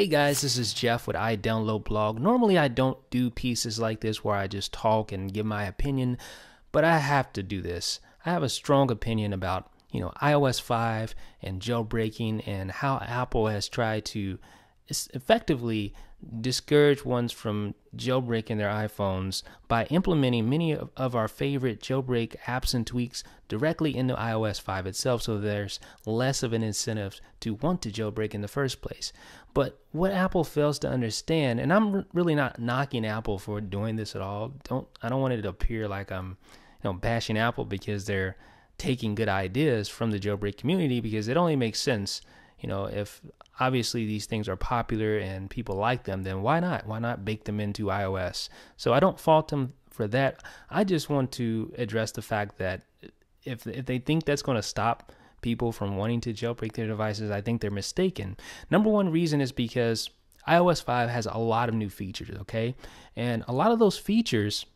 Hey guys, this is Jeff with iDownload Blog. Normally I don't do pieces like this where I just talk and give my opinion, but I have to do this. I have a strong opinion about, iOS 5 and jailbreaking and how Apple has tried to effectively discourage ones from jailbreaking their iPhones by implementing many of our favorite jailbreak apps and tweaks directly into iOS 5 itself, so there's less of an incentive to want to jailbreak in the first place. But what Apple fails to understand, and I'm really not knocking Apple for doing this at all. I don't want it to appear like I'm bashing Apple because they're taking good ideas from the jailbreak community, because it only makes sense. If obviously these things are popular and people like them, then why not? Why not bake them into iOS? So I don't fault them for that. I just want to address the fact that if they think that's going to stop people from wanting to jailbreak their devices, I think they're mistaken. Number one reason is because iOS 5 has a lot of new features, okay? And a lot of those features,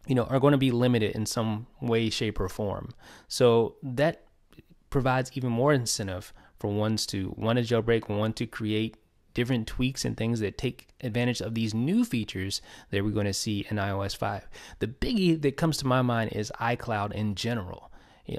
are going to be limited in some way, shape, or form. So that provides even more incentive for ones to want to jailbreak, want to create different tweaks and things that take advantage of these new features that we're going to see in iOS 5. The biggie that comes to my mind is iCloud in general.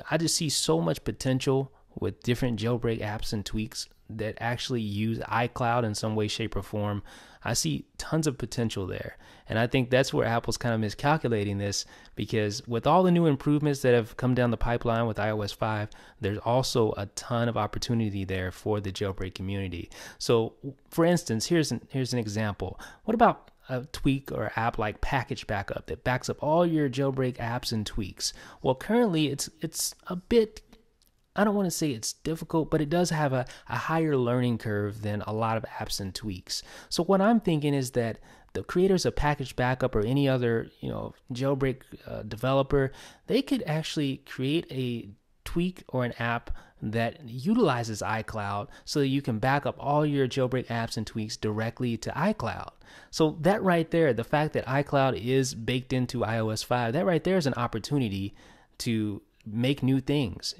I just see so much potential with different jailbreak apps and tweaks that actually use iCloud in some way, shape, or form. I see tons of potential there. And I think that's where Apple's kind of miscalculating this, because with all the new improvements that have come down the pipeline with iOS 5, there's also a ton of opportunity there for the jailbreak community. So, for instance, here's an example. What about a tweak or app like Package Backup that backs up all your jailbreak apps and tweaks? Well, currently it's a bit, I don't want to say it's difficult, but it does have a higher learning curve than a lot of apps and tweaks. So what I'm thinking is that the creators of Package Backup or any other, jailbreak developer, they could actually create a tweak or an app that utilizes iCloud so that you can back up all your jailbreak apps and tweaks directly to iCloud. So that right there, the fact that iCloud is baked into iOS 5, that right there is an opportunity to make new things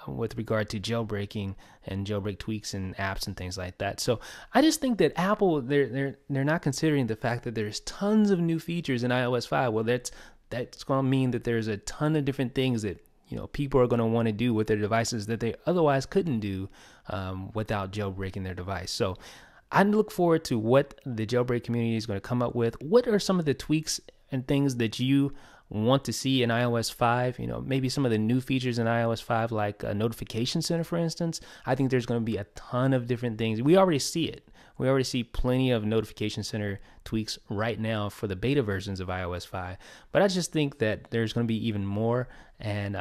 with regard to jailbreaking and jailbreak tweaks and apps and things like that. So I just think that Apple, they're not considering the fact that there's tons of new features in iOS 5. Well, that's going to mean that there's a ton of different things that people are going to want to do with their devices that they otherwise couldn't do without jailbreaking their device. So I look forward to what the jailbreak community is going to come up with. What are some of the tweaks and things that you want to see in iOS 5, maybe some of the new features in iOS 5, like a notification center, for instance. I think there's going to be a ton of different things. We already see it. We already see plenty of notification center tweaks right now for the beta versions of iOS 5. But I just think that there's going to be even more, and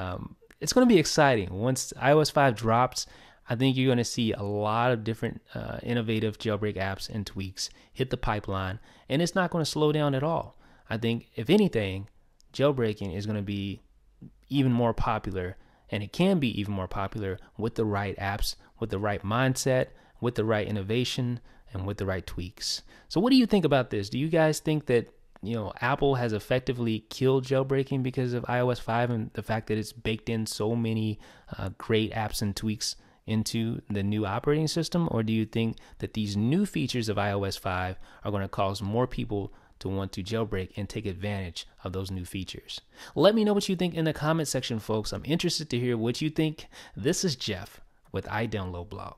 it's going to be exciting. Once iOS 5 drops, I think you're going to see a lot of different innovative jailbreak apps and tweaks hit the pipeline, and it's not going to slow down at all. I think, if anything, jailbreaking is going to be even more popular, and it can be even more popular with the right apps, with the right mindset, with the right innovation, and with the right tweaks. So what do you think about this? Do you guys think that Apple has effectively killed jailbreaking because of iOS 5 and the fact that it's baked in so many great apps and tweaks into the new operating system? Or do you think that these new features of iOS 5 are going to cause more people to want to jailbreak and take advantage of those new features? Let me know what you think in the comment section, folks. I'm interested to hear what you think. This is Jeff with iDownload Blog.